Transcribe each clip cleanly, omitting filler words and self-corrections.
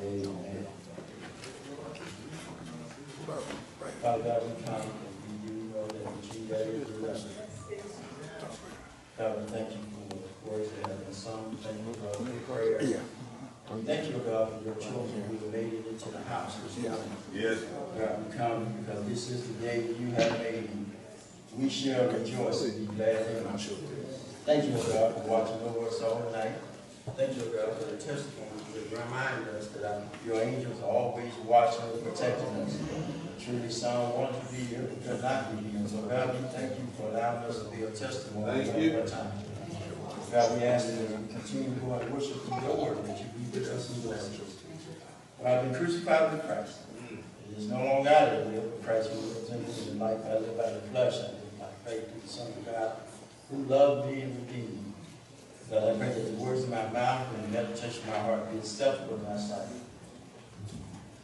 Amen. Father God, we come and we do know that what you gave is the rest. God, we thank you for the words that have been sung. Thank you for the prayer. We thank you, God, for your children who have made it into the house this morning. Yes. God, we come because this is the day that you have made. We shall rejoice and be glad in it. Thank you, God, for watching over us all night. Thank you, God, for the testimony that remind us that your angels are always watching and protecting us. Truly, Psalm 1 to be here, but could not be here. So, God, we thank you for allowing us to be a testimony one more time. God, we ask that we continue to go and worship in your word, that you be with us and bless us. God, I've been crucified with Christ. It is no longer I that live, but Christ who lives in me. In life I live by the flesh, I live by faith in the Son of God, who loved me and redeemed me. God, I pray that the words of my mouth and the meditation of my heart be acceptable in thy sight.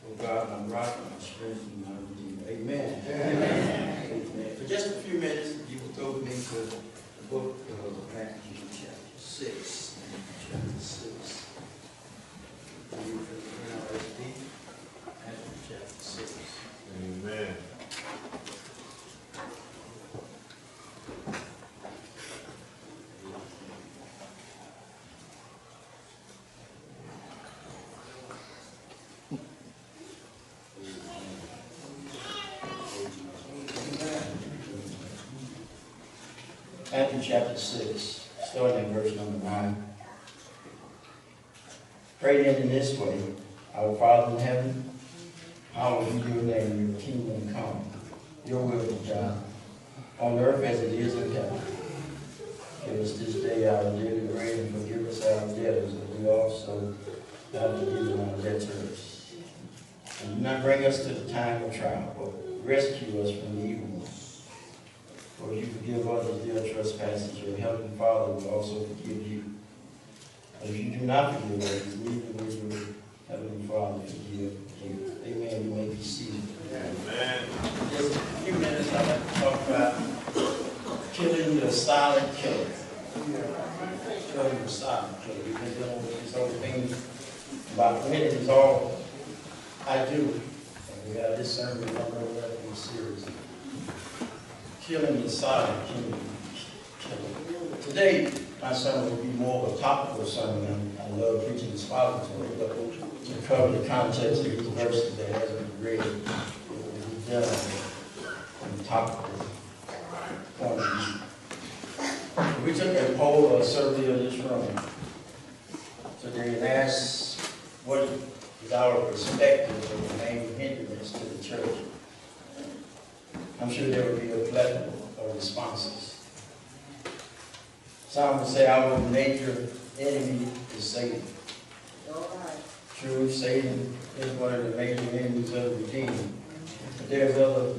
Oh God, my rock and my strength and my redeemer. Amen. Amen. Amen. For just a few minutes, you will go with me to the book of Matthew, chapter 6. Chapter 6. Read from the NRSV, Matthew chapter 6. Amen. Matthew chapter 6, starting in verse number 9. Pray then in this way: Our Father in heaven, hallowed be your name, your kingdom come, your will be done, on earth as it is in heaven. Give us this day our daily bread, and forgive us our debtors, as we also have forgiven our debtors. And do not bring us to the time of trial, but rescue us from the evil one. For if you forgive others their trespasses, your heavenly Father will also forgive you. But if you do not forgive others, neither will your heavenly Father forgive you. Amen. You may be seated. Amen. Just a few minutes, I'd like to talk about killing the silent killer. Killing the silent killer. We've been dealing with this whole thing about minutes is all I do. And we have this sermon on the series. Killing the silent killer. Today, my sermon will be more of a topical sermon. I love preaching expository, but to cover the context of these verses that has been read, it will be done from the topical point of view. We took a poll or a survey of this room today and asked what is our perspective of the main hindrance to the church. I'm sure there will be a plethora of responses. Some would say our major enemy is Satan. True, Satan is one of the major enemies of the redeemed. But there's other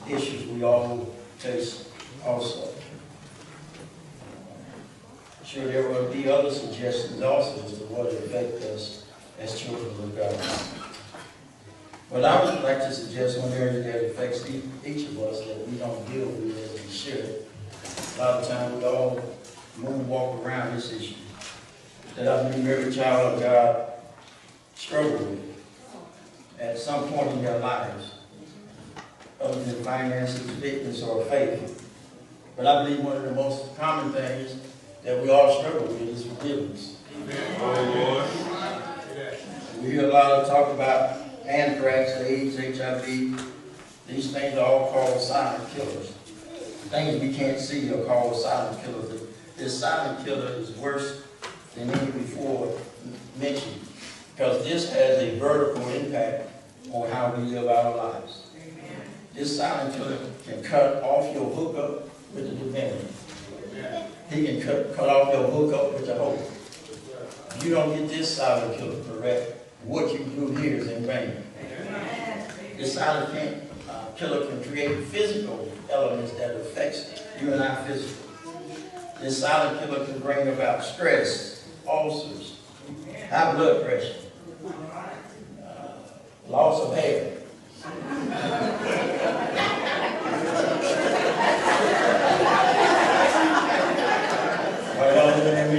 issues we all face also. Sure, there will be other suggestions also as to what will affect us as children of God. But I would like to suggest one area that affects each of us that we don't deal with as we should. A lot of times we all walk around this issue that I believe every child of God struggle with at some point in their lives, other than finances, fitness, or faith. But I believe one of the most common things that we all struggle with is forgiveness. We hear a lot of talk about anthrax, AIDS, HIV. These things are all called silent killers. Things we can't see are called silent killers. This silent killer is worse than any before mentioned because this has a vertical impact on how we live our lives. This silent killer can cut off your hookup with the divinity. He can cut off your hookup with the hope. If you don't get this silent killer correct, what you do here is in vain. This silent killer can create physical elements that affects you and I physically. This silent killer can bring about stress, ulcers, high blood pressure, loss of hair. Well, y'all looking at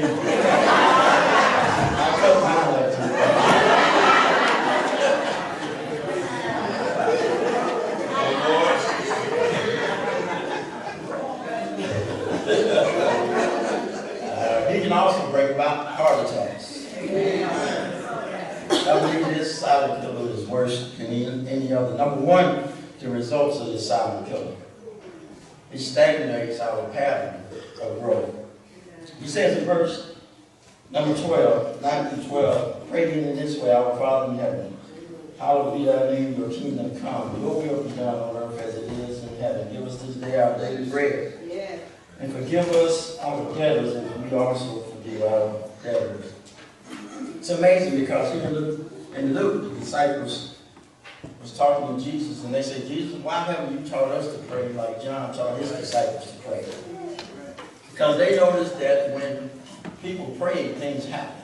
bring about heart attacks. I believe this silent killer is worse than any other. Number one, the results of the silent killer. It stagnates our pattern of growth. He says in verse number 12, 9 through 12, pray in this way, our Father in heaven. Hallowed be thy name, your kingdom come. Your will be done on earth as it is in heaven. Give us this day our daily bread. Yes. And forgive us our debtors as we also forgive our debtors. It's amazing because even in Luke, the disciples was talking to Jesus and they said, Jesus, why haven't you taught us to pray like John taught his disciples to pray? Because they noticed that when people pray, things happen.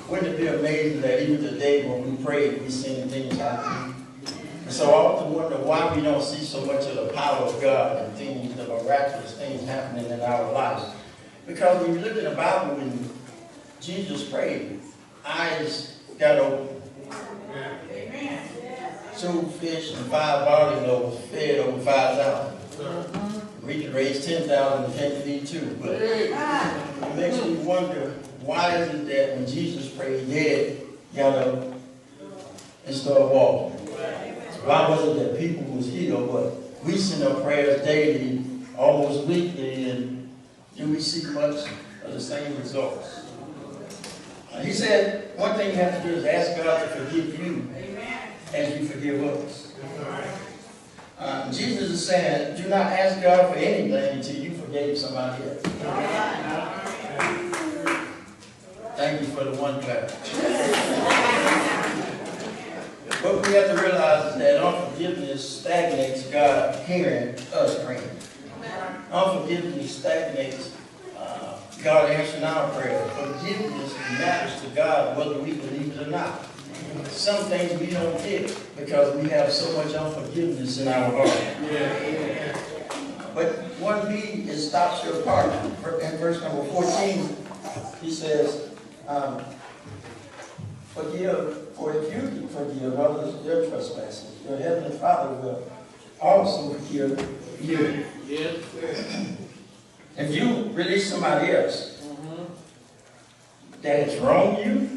Wouldn't it be amazing that even today when we pray, we see things happen? And so I often wonder why we don't see so much of the power of God and things, the miraculous things happening in our lives. Because when you look in the Bible, when Jesus prayed, eyes got open. Amen. 2 fish and 5 barley loaves fed over 5,000. We can raise 10,000 and 10 feet too. But it makes me wonder, why is it that when Jesus prayed, dead got up and started walking? Why was it that people was healed, but we send up prayers daily, almost weekly, and do we see much of the same results? He said, one thing you have to do is ask God to forgive you as you forgive others. Jesus is saying, do not ask God for anything until you forgave somebody else. Thank you for the one clap. What we have to realize is that unforgiveness stagnates God hearing us praying. Unforgiveness stagnates God answering our prayer. Forgiveness matters to God whether we believe it or not. Some things we don't get because we have so much unforgiveness in our heart. But 1B is stops your partner. In verse number 14, he says, forgive, for if you forgive others their trespasses, your heavenly Father will also forgive you. Yes. If you release somebody else that has wronged you,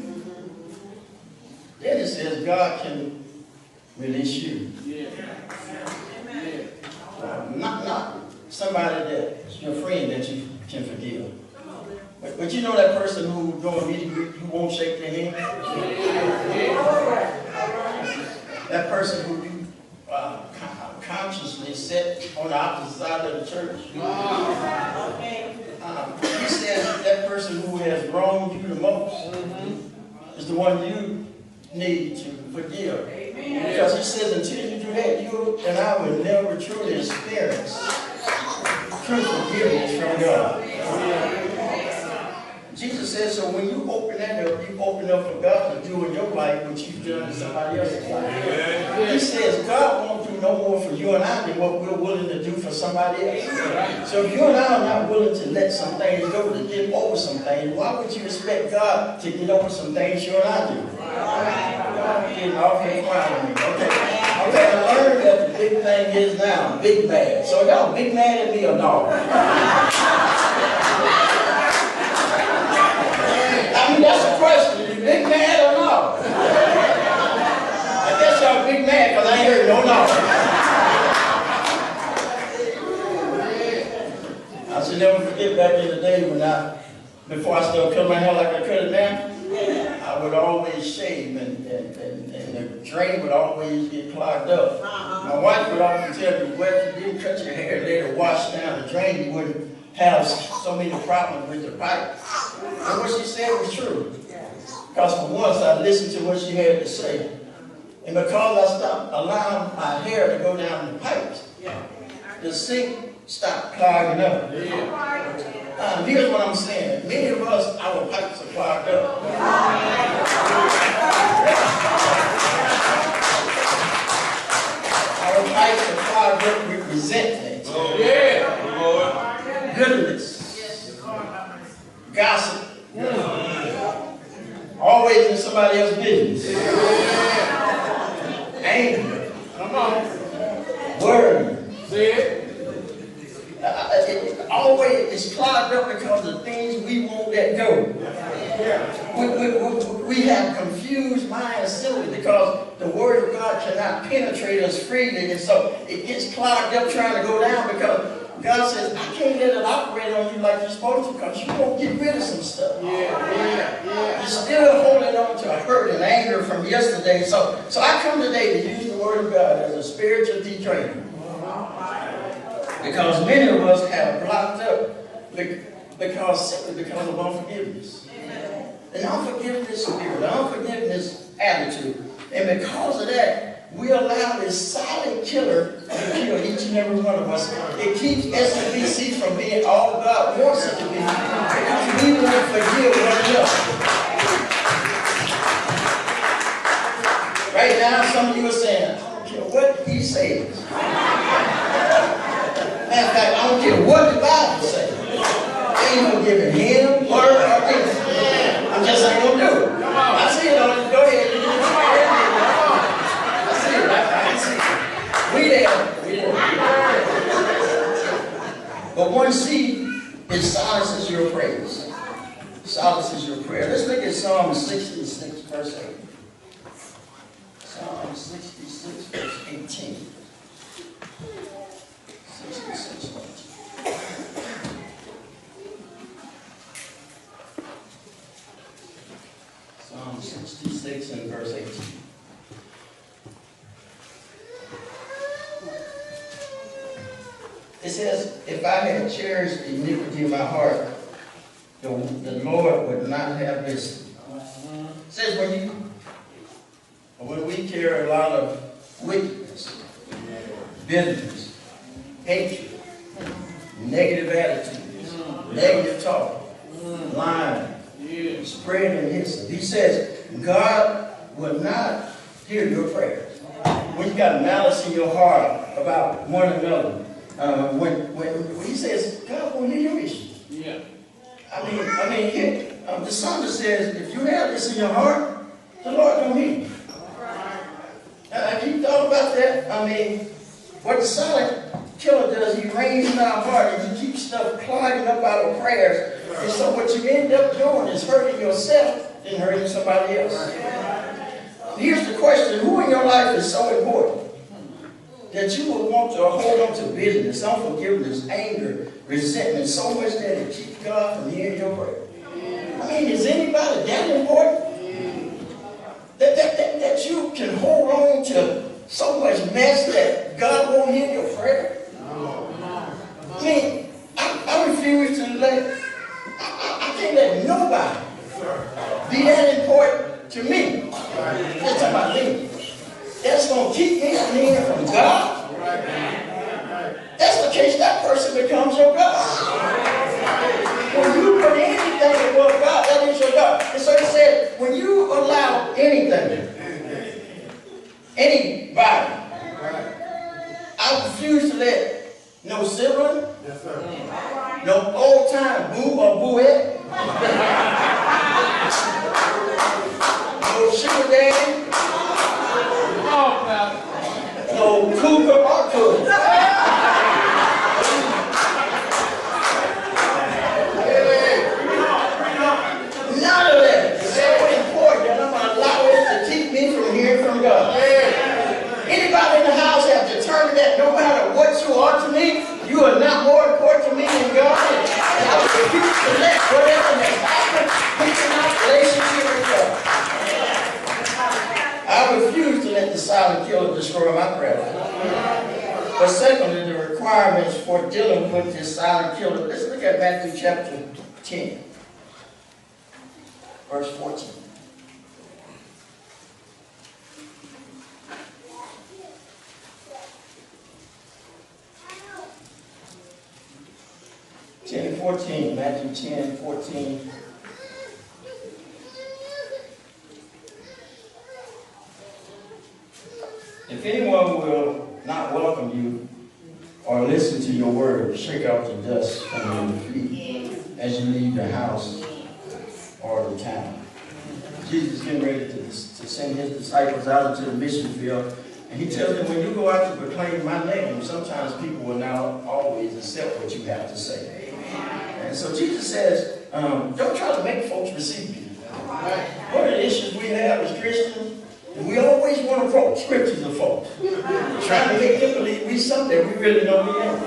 then it says God can release you. Not somebody that's your friend that you can forgive. But you know that person who don't meet you, who won't shake their hand? That person who you consciously set on the opposite side of the church. He says that person who has wronged you the most is the one you need to forgive. Because he says until you do that, you and I will never truly experience true forgiveness from God. Jesus says, so when you open that up, you open up for God to do in your life what you've done in somebody else's life. He says God won't do no more for you and I than what we're willing to do for somebody else. So if you and I are not willing to let some things go, to get over some things, why would you expect God to get over some things you and I do? Y'all getting awfully quiet on me. Okay, I learned that the big thing is now, big mad. So y'all big mad at me or no? I mean, that's a question. You big mad or no? I guess y'all big mad because I ain't heard no. I should never forget back in the day when before I started cutting my hair like I cut it now, I would always shave and the drain would always get clogged up. My wife would often tell me, well, if you didn't cut your hair, let it wash down the drain, you wouldn't have so many problems with the pipe. And what she said was true. Because for once I listened to what she had to say. And because I stopped allowing my hair to go down the pipes, the sink stopped clogging up. Here's what I'm saying. Many of us, our pipes are clogged up. Our pipes are clogged up with resentment. Bitterness. Gossip. Always in somebody else's business. Anger. Come on. Worry. Always is clogged up because of things we won't let go. We have confused minds simply because the Word of God cannot penetrate us freely, and so it gets clogged up trying to go down because God says, I can't let it operate on you like you're supposed to because you won't get rid of some stuff. You're still holding on to a hurt and anger from yesterday. So I come today to use the Word of God as a spiritual detrainer. Because many of us have blocked up simply because of unforgiveness. An unforgiveness spirit, an unforgiveness attitude. And because of that, we allow this silent killer to kill each and every one of us. It keeps SBC from being all God wants it to be because we won't forgive one another. Right now, some of you are saying, I don't care what he says. Matter of fact, I don't care what the Bible says. I ain't gonna give it him, her, or them. I just ain't gonna do it. I see it on you. Go ahead. I see it. I see it. We there. But one seed, it silences your praise. Silences your prayer. Let's look at Psalm 66, verse 8. Psalm 66, verse 18. 66, 18. Psalm 66 and verse 18. It says, if I had cherished iniquity in my heart, the Lord would not have listened. It says when we carry a lot of wickedness, bitterness, hatred, negative attitudes, negative talk, lying, spreading his. He says, God will not hear your prayers. When you got malice in your heart about one another, when he says, God won't hear your issue. Yeah. I mean, the psalmist says, if you have this in your heart, the Lord don't hear you. Have you thought about that? I mean, what the silent killer does, he reigns in our heart and he keeps stuff clogging up our prayers. And so what you end up doing is hurting yourself and hurting somebody else. Here's the question, who in your life is so important that you would want to hold on to bitterness, unforgiveness, anger, resentment so much that it keeps God from hearing your prayer? I mean, is anybody that important? That you can hold on to so much mess that God won't hear your prayer? I mean, I refuse to let, I can't let nobody be that important to me. That's about me. That's going to keep me from hearing from God. That's the case, that person becomes your God. When you put anything above God, that is your God. And so he said, when you allow anything, anybody, I refuse to let no sibling, no old time boo or booette, no sugar daddy, no cougar or cougar. None of that is so important that I'm going to allow it to keep me from hearing from God. Anybody in the house have determined that no matter what you are to me, you are not more important to me than God? And I refuse to let whatever has happened keep my relationship with God. I refuse to let the silent killer destroy my prayer life. But secondly, the requirements for dealing with this silent killer. Let's look at Matthew chapter 10, verse 14. Matthew 10, 14. If anyone will not welcome you or listen to your word, shake out the dust from your feet as you leave the house or the town. Jesus is getting ready to send his disciples out into the mission field. And he tells them, when you go out to proclaim my name, sometimes people will not always accept what you have to say. And so Jesus says, don't try to make folks receive you. One of the issues we have as Christians, we always want to quote scriptures of folks. Trying to make them believe we something we really don't believe.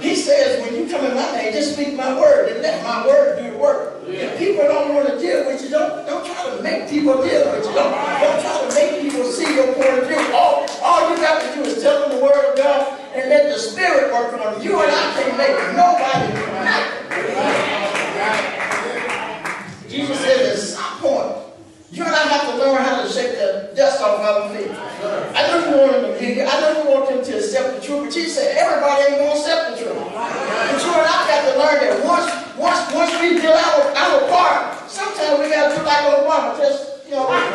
He says, when you come in my name, just speak my word and let my word do the work. If people don't want to deal with you, don't try to make people deal with you. Don't try to make people see your point of view. All you got to do is tell them the word of God and let the Spirit work on you. And I can't make nobody do nothing. Jesus says at some point, you and I have to learn how to shake the dust off our feet. I know you want them to hear you. I know you want them to accept the truth. But Jesus said everybody ain't going to accept the truth. But you and I got to learn that once we deal our part, sometimes we got to do like Obama. Just, you know. We're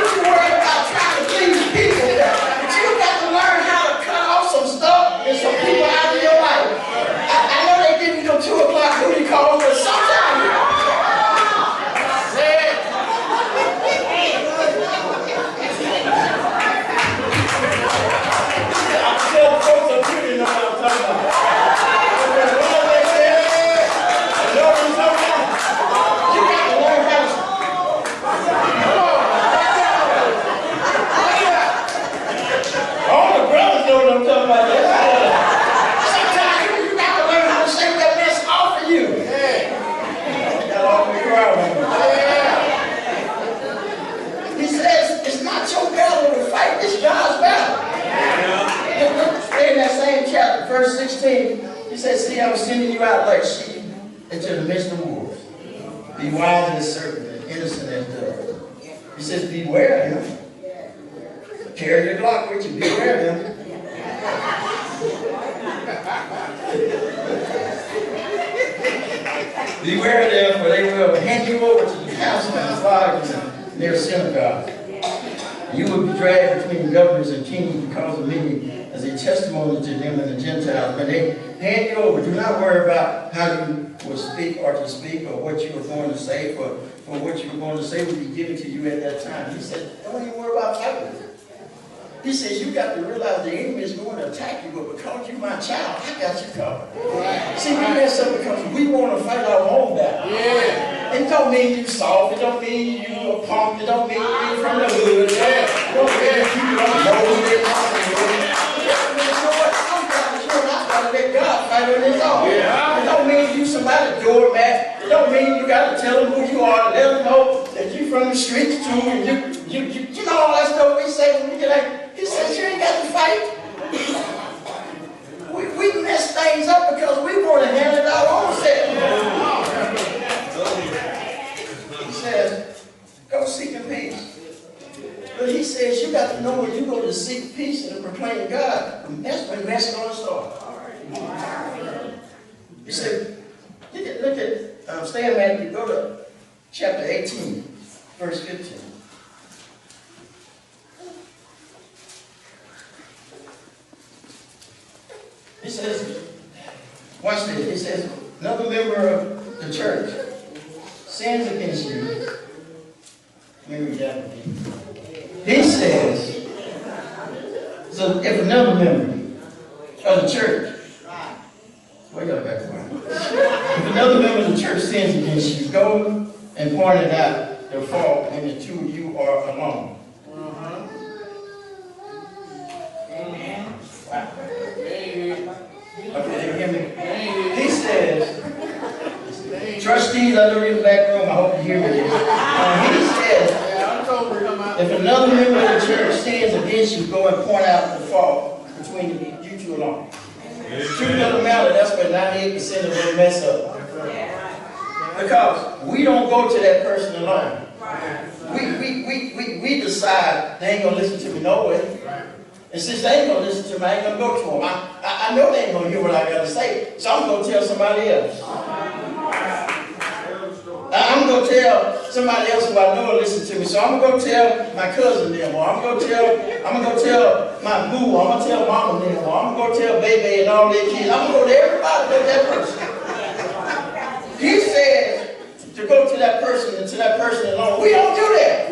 too worried about trying to please people. But you got to learn how to cut off some stuff and some people out of your life. I know they didn't go 2 o'clock booty calls, but sometimes verse 16, he says, see, I was sending you out like sheep into the midst of wolves. Be wise as serpent and innocent as doves. He says, beware of him. Carry your Glock with you. Beware of him. Beware of them, for they will hand you over to the council and flogging in their synagogue. You will be dragged between governors and kings because of me as a testimony to them and the Gentiles. When they hand you over, do not worry about how you will speak or to speak or what you are going to say, for what you are going to say will be given to you at that time. He said, don't even worry about fighting. He says, you got to realize the enemy is going to attack you, but because you're my child, I got you covered. Right. See, we mess up because we want to fight our own battle. Yeah. It don't mean you soft. It don't mean you a punk. It don't mean you from the hood. Yeah. It don't mean you don't know it. You know what? Sometimes you're not going to let God fight on his own. Yeah. It don't mean you somebody doormat. It don't mean you got to tell them who you are, let them know that you from the streets too, and you know all that stuff we say when we get like. He says you ain't got to fight. We mess things up because we want to handle it our own self. He says, go seek peace. But he says you got to know when you go to seek peace and to proclaim God, that's when mess going to start. He said, look at stay in Matthew, go to chapter 18, verse 15. He says, watch this. He says, another member of the church sins against you. Let me read that with you. He says, so if another member of the church, where y'all back from? If another member of the church sins against you, go and point it out the fault, and the two of you are alone. Wow. Okay, hear me? He says, trustees, I know you're in the back room, I hope you hear me. He says, if another member of the church sins against you, go and point out the fault between you two alone. Truth doesn't matter, that's where 98% of them mess up. Because we don't go to that person alone. We decide they ain't going to listen to me no way. And since they ain't going to listen to me, I ain't going to go to them. I know they ain't going to hear what I got to say, so I'm going to tell somebody else. I'm going to tell somebody else who I know will listen to me, so I'm going to go tell my cousin them, or I'm going to go tell my boo, or I'm going to tell mama them, or I'm going to go tell baby and all their kids. I'm going to go to everybody but that person. He said to go to that person and to that person alone. We don't do that.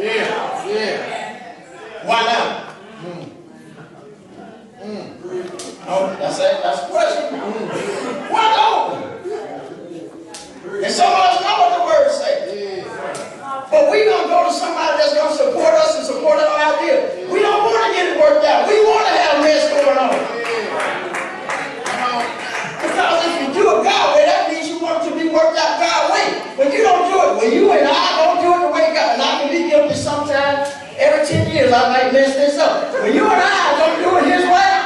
Yeah. Why not? Oh, that's a question. Why no? And some of us know what the word says. But we're going to go to somebody that's going to support us and support our idea. We don't want to get it worked out. We want to have mess going on. Because if you do it God's way, that means you want it to be worked out God's way. When you don't do it, when you and I don't do it the way God, and I can be guilty sometimes, every 10 years I might mess this up. When you and I don't do it His way,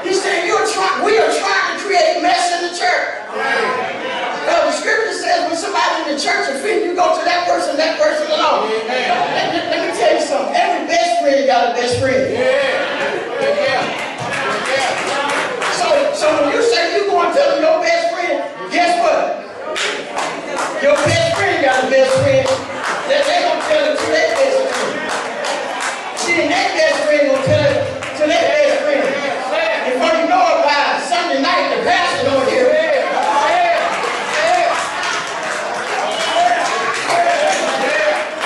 He said we are trying to create mess in the church. The scripture says when somebody in the church offends you, go to that person alone. Let me tell you something. Every best friend got a best friend. So when you say you're going to tell your best friend, guess what? Your best friend got a best friend. They're going to tell it to their best friend. See, and their best friend going to tell it to their best friend. Before you know it, by Sunday night, the pastor over here.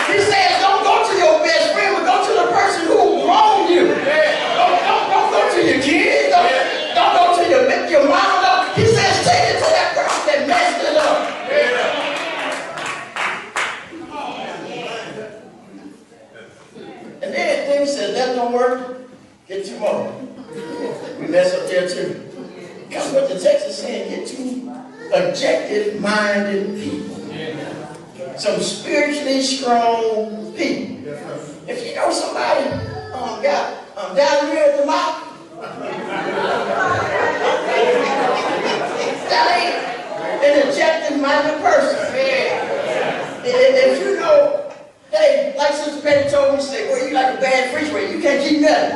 He says, don't go to your best friend, but go to the person who wronged you. Don't go to your kids. Don't go to your mom. He says, take it to that person that messed it up. And then he says, that don't work. Get 2 more. We mess up there too. Because what the text is saying, get 2 objective-minded people. Some spiritually strong people. If you know somebody down here at the mouth, that ain't an objective-minded person. If you know, hey, like Sister Betty told me, she said, well, you like a bad freeway, you can't keep nothing.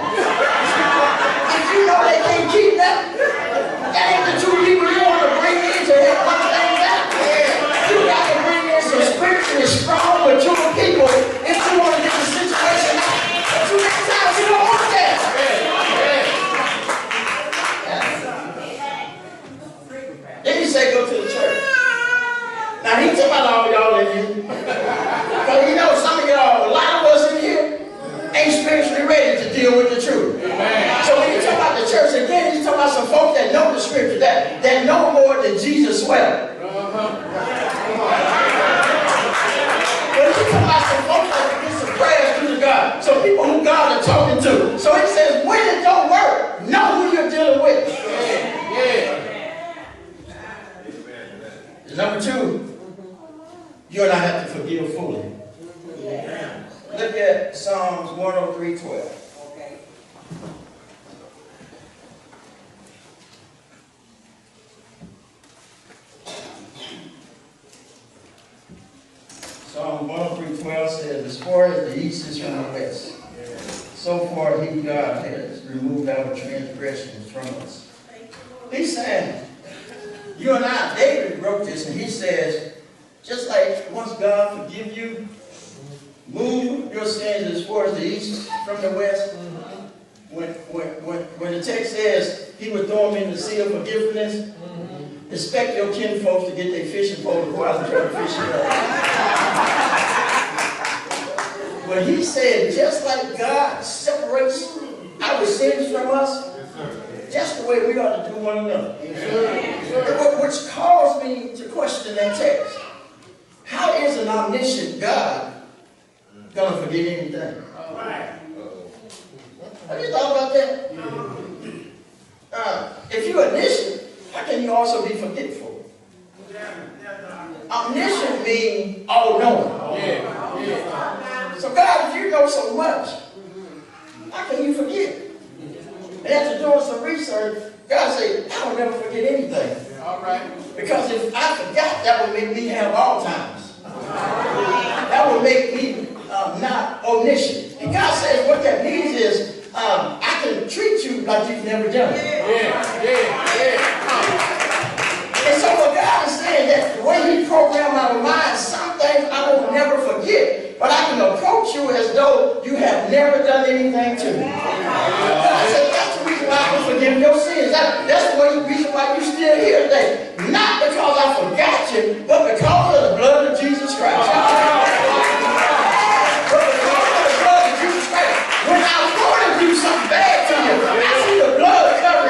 If you know they can't keep nothing, that ain't the 2 people you want to bring in to help work things out. You got to bring in some spiritually strong, mature people if you want to get the situation out. But too many times you don't want that. Then he said, go to the church. Now he talking about all y'all in here. Because he knows some of y'all, a lot of us in here, ain't spiritually ready to deal with the truth. So when you talk about the church, again, he's talking about some folks that know the scripture, that know more than Jesus well. But he's talking about some folks that can get some prayers through to God. Some people who God is talking to. So he says, when it don't work, know who you're dealing with. Number 2, you and I have to forgive fully. Look at Psalms 103:12. Psalm 103:12 says, as far as the east is from the west, so far He, God, has removed our transgressions from us. He's saying, you and I, David wrote this, and he says, just like once God forgive you, move your sins as far as the east from the west. When the text says He would throw them in the sea of forgiveness, expect your kinfolks to get their fishing pole to go out and try to fish it up. But he said, just like God separates our sins from us, just the way we ought to do one another. Which caused me to question that text. How is an omniscient God going to forget anything? Have you thought about that? If you're omniscient, how can you also be forgetful? Omniscient means all-knowing. So God, if you know so much, how can you forget? And after doing some research, God said, I will never forget anything. Because if I forgot, that would make me have Alzheimer's. That would make me not omniscient. And God says what that means is, I can treat you like you've never done it. And so what God is saying, that the way He programmed our minds, some things I will never forget, but I can approach you as though you have never done anything to me. God said, that's the reason why I can forgive your sins. That's the reason why you're still here today. Not because I forgot you, but because of the blood of Jesus Christ. But because of the blood of Jesus Christ. When I want to do something bad to you, I see the blood cover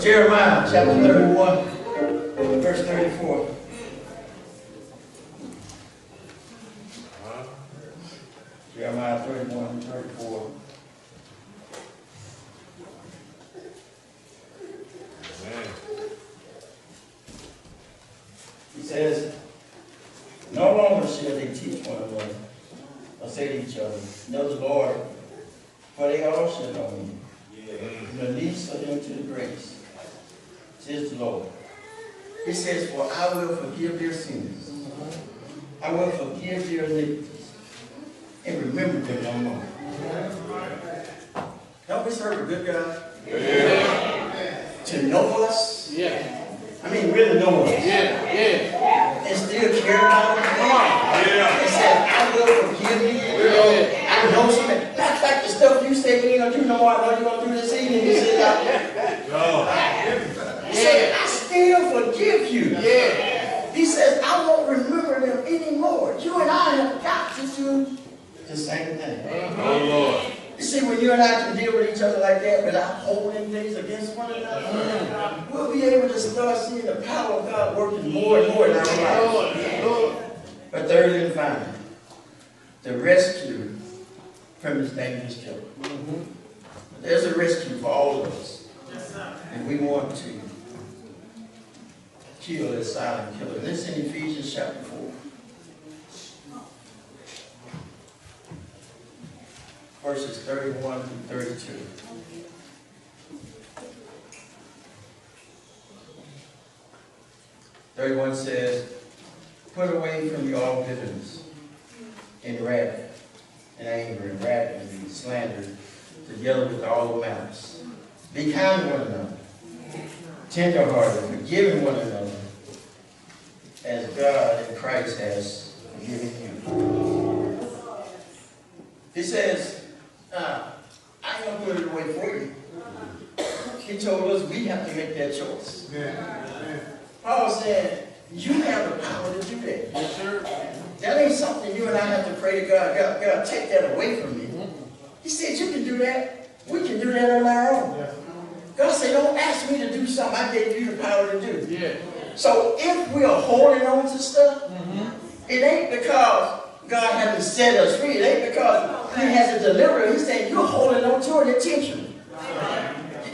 Jeremiah chapter 31, verse 34. Jeremiah 31, 34. Amen. He says, no longer shall they teach one another, or say to each other, know the Lord, for they all shall know me. From the least of them to the greatest, says the Lord. He says, for I will forgive their sins. I will forgive their iniquities, and remember them no more. Don't we serve a good God? Yeah. To know us? Yeah. I mean, really know us. Yeah. And still care about us? Come on. Yeah. He said, I will forgive you. I know something. Not like the stuff you said you ain't gonna do no more. I know you're gonna do this evening. He said, No. he said, I still forgive you. Yeah. He says, I won't remember them anymore. You and I have got to do the same thing. Oh, Lord. You see, when you and I can deal with each other like that without holding things against one another, we'll be able to start seeing the power of God working more and more in our lives. But thirdly and finally, the rescue from this dangerous killer. There's a rescue for all of us. And we want to kill this silent killer. This in Ephesians chapter 4. Verses 31 through 32. (31) says, put away from you all bitterness, and wrath, and anger, and wrath, and slander, together with all malice. Be kind to one another, tenderhearted, forgiving one another, as God in Christ has forgiven you. He says, I ain't gonna put it away for you. He told us we have to make that choice. Paul said, you have the power to do that. Yes, sir. That ain't something you and I have to pray to God. God, take that away from me. He said, you can do that. We can do that on our own. God said, don't ask me to do something I gave you the power to do. Yeah. So if we are holding on to stuff, it ain't because God hasn't set us free. It ain't because He hasn't delivered us. He's saying you're holding on to it intentionally.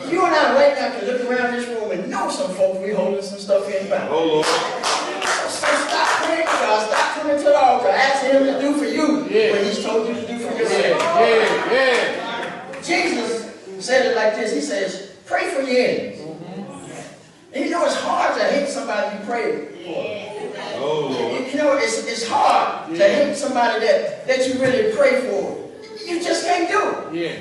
You and I right now can look around this room and know some folks we holding some stuff in back. Oh, Lord. So stop praying to God. Stop coming to the altar. Ask Him to do for you what He's told you to do for yourself. Yeah. Jesus said it like this. He says, pray for your enemies. And you know it's hard to hate somebody you pray for. Oh, Lord. You know it's hard to hate somebody that you really pray for. You just can't do it. Yeah.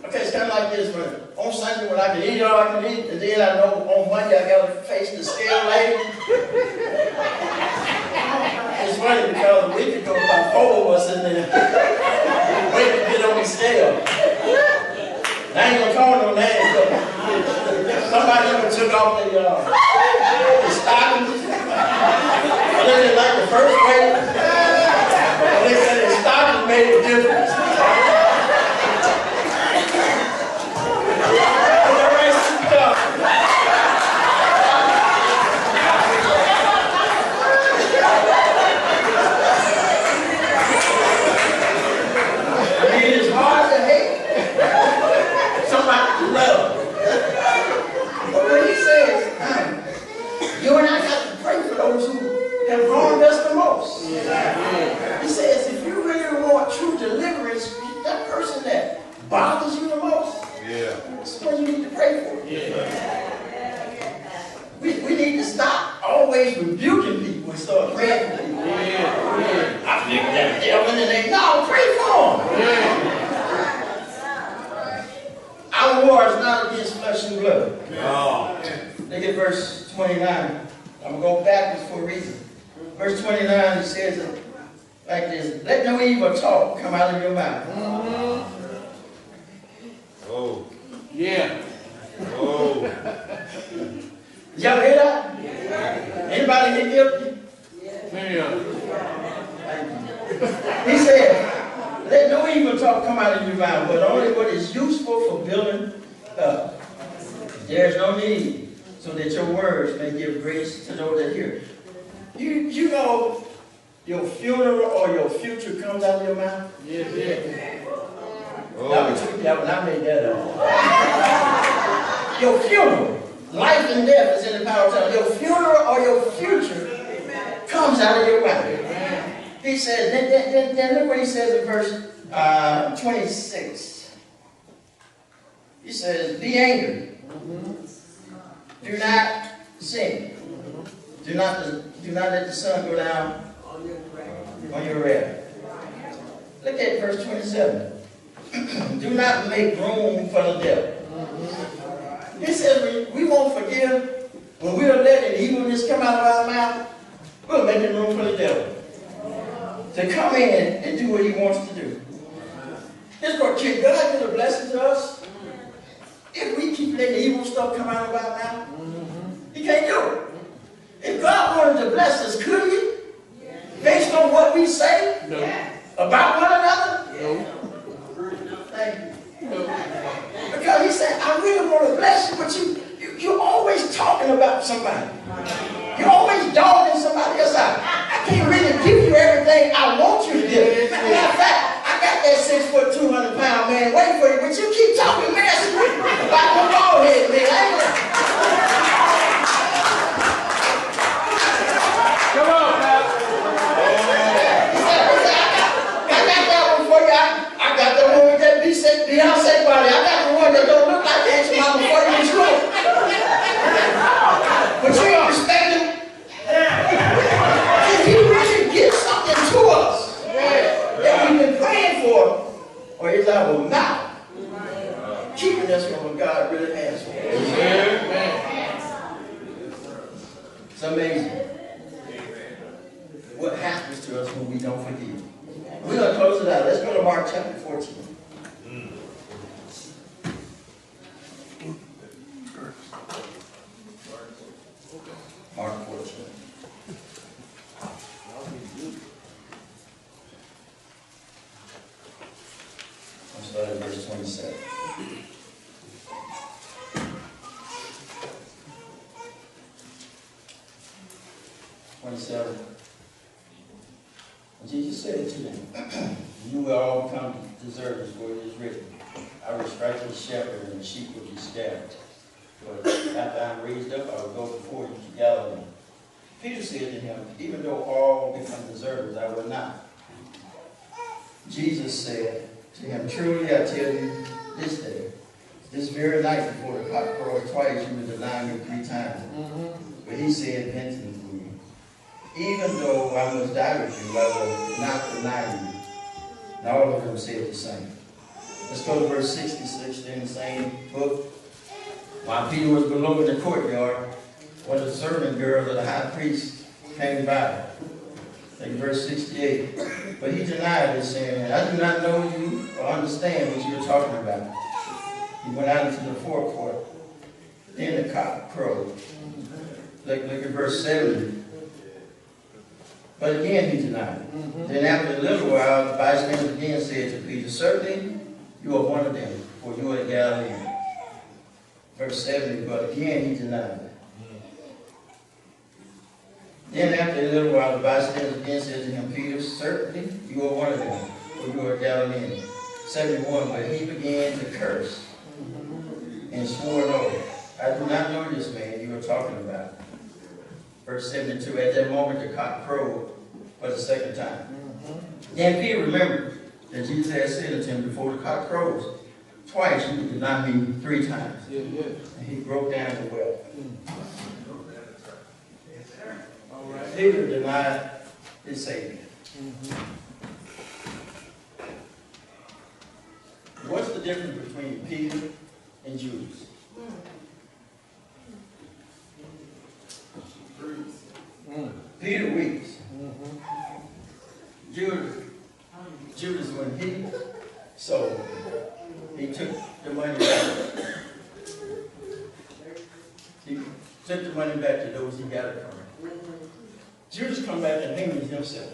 Okay, it's kind of like this. When on Sunday when I can eat all I can eat, and then I know on Monday I got to face the scale lady. It's funny because a week ago about 4 of us in there waiting to get on the scale. I ain't gonna call no names, but somebody even took off the stockings. I looked at like the first grade, and they said the stockings made a difference. Bothers you the most? Yeah. That's what you need to pray for. We need to stop always rebuking people and start praying for people. I think that devil in the name. No, pray for them. Our war is not against flesh and blood. No. Look at verse 29. I'm going to go backwards for a reason. Verse 29, it says it like this. Let no evil talk come out of your mouth. Oh. Yeah. Oh. Y'all hear that? Anybody get guilty? Yeah. He said, let no evil talk come out of your mouth, but only what is useful for building up, There's no need, so that your words may give grace to those that hear. You know your funeral or your future comes out of your mouth? Yeah. Now we took that one, I made that up. Your funeral, life and death is in the power of tongue. Your funeral or your future comes out of your mouth. He says, then look what he says in verse 26. He says, be angry. Do not sin. Do not let the sun go down on your wrath. Look at verse 27. Do not make room for the devil. He says we won't forgive when we are letting evilness come out of our mouth. We're making room for the devil to come in and do what he wants to do. This what can God give a blessing to us? If we keep letting evil stuff come out of our mouth, he can't do it. If God wanted to bless us, could he? Based on what we say about one another? Thank you. Because he said, I really want to bless you, but you're always talking about somebody. You're always dogging somebody else out. I can't really give you everything I want you to give. Matter of fact, I got that 6 foot, 200 pound man waiting for you, but you keep talking mess about the bald head, man. Come on, Pal. I got that one for you. I got the one with that Beyonce body. I got the one that don't look like that your mama for you in school. But you don't respect him. If he really gets something to us that we've been praying for, or is our mouth keeping us from what God really has for us? It's amazing what happens to us when we don't forgive. We're going to close it out. Let's go to Mark chapter 14. Mark 14. I'll start at verse 27. And Jesus said to them, you will all become deserters, for it is written, I will strike the shepherd, and the sheep will be scattered. But after I am raised up, I will go before you to Galilee. Peter said to him, even though all become deserters, I will not. Jesus said to him, truly I tell you, this day, this very night before the cock crows twice, you will deny me 3 times. But he said vehemently, even though I must die with you, I will not deny you. And all of them said the same. Let's go to verse 66 in the same book. While Peter was below in the courtyard, one of the servant girls of the high priest came by. Like verse 68. But he denied it, saying, I do not know you or understand what you are talking about. He went out into the forecourt. Then the cock crowed. Look at verse 70. But again he denied it. Then after a little while, the bystanders again said to Peter, certainly you are one of them, for you are a Galilean. Verse 70, but again he denied it. Then after a little while, the bystanders again said to him, Peter, certainly you are one of them, for you are a Galilean. 71, but he began to curse and swore an oath. I do not know this man you are talking about. Verse 72, at that moment the cock crowed for the second time. Then Peter remembered that Jesus had said unto him, before the cock crows, twice you will deny me 3 times. And he broke down and wept. Peter denied his Savior. What's the difference between Peter and Judas? Peter weeps. Judas, when he sold, he took the money back. He took the money back to those he got it from. Judas come back and hanged himself.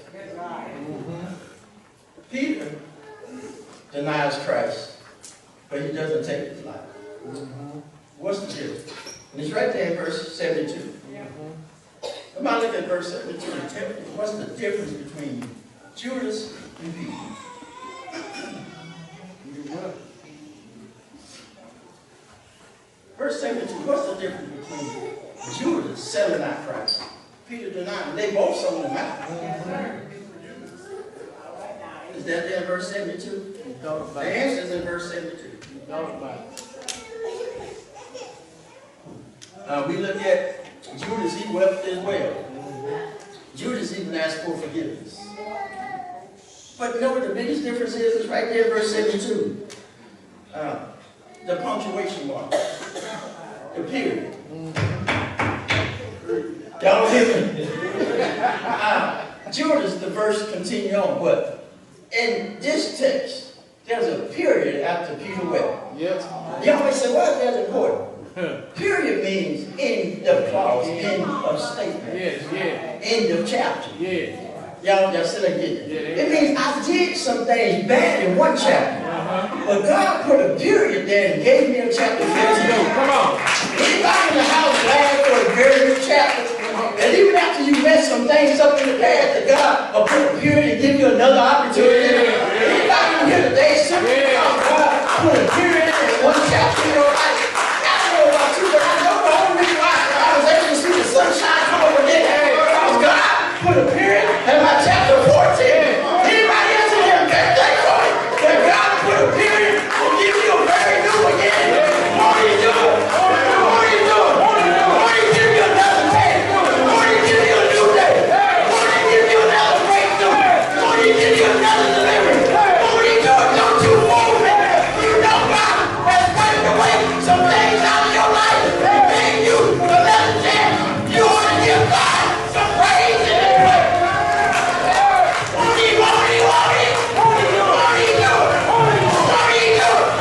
Peter denies Christ, but he doesn't take his life. What's the difference? And it's right there in verse 72. Somebody look at verse 72 and tell me what's the difference between Judas and Peter. Verse 72, what's the difference between Judas selling out Christ, Peter denying? They both sold him out. Is that there in verse 72? The answer is in verse 72. We look at Judas, he wept as well. Judas even asked for forgiveness. But you know what the biggest difference is? It's right there in verse 72. The punctuation mark. The period. Y'all hear me? Judas, the verse continue on, but in this text, there's a period after Peter wept. Yes. Y'all may say, why is that important? Period means end of clause, end of statement. Yes, yeah. End of chapter. Yeah. Y'all still get it. It means I did some things bad in one chapter. But God put a period there and gave me a chapter 15. Come on. Anybody in the house glad for a very good chapter? And even after you mess some things up in the past, that God will put a period and give you another opportunity. Anybody in here today simply because God put a period in one chapter in your life? I don't know about you, but I know the only reason why I was able to see the sunshine come over there because God put a period in my chapter 14. Anybody else in here can thankful that God put a period and give you a very new again? Won't He do it? Won't He do it? Won't He give you another day? Won't He give you a new day? Won't He give you another breakthrough? Won't He give you another deliverance? Won't He do it? Don't you move it. You know God has wiped away some things out of your life. He gave you another chance. You ought to give God some praise in it. Won't He? Won't He? Won't He? Won't He do it? Won't He do it? Won't He do it?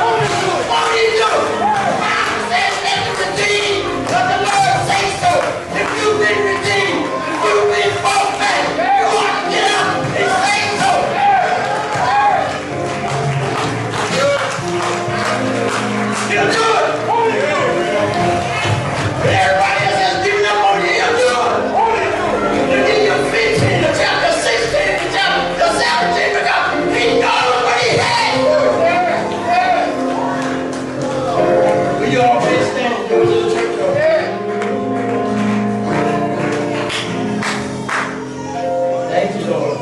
Won't He do it? The Bible says that the redeemed of the Lord say so. If you've been redeemed, if you've been bought back, you ought to get up and say so. He'll do it. Everybody else has given up on you. He'll do it. He'll give you 15 to chapter 16 to chapter 17 because He knows what He has. Will you all please stand and go to the church? Thank you, Lord.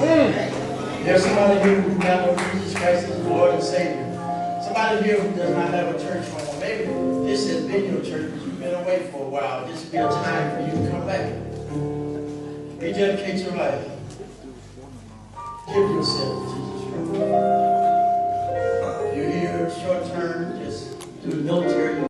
There's somebody here who does not know Jesus Christ as Lord and Savior. Somebody here who does not have a church home. Or maybe this has been your church, but you've been away for a while. This would be a time for you to come back. Rededicate your life. Give yourself to Jesus Christ. If you're here short term, just do no time.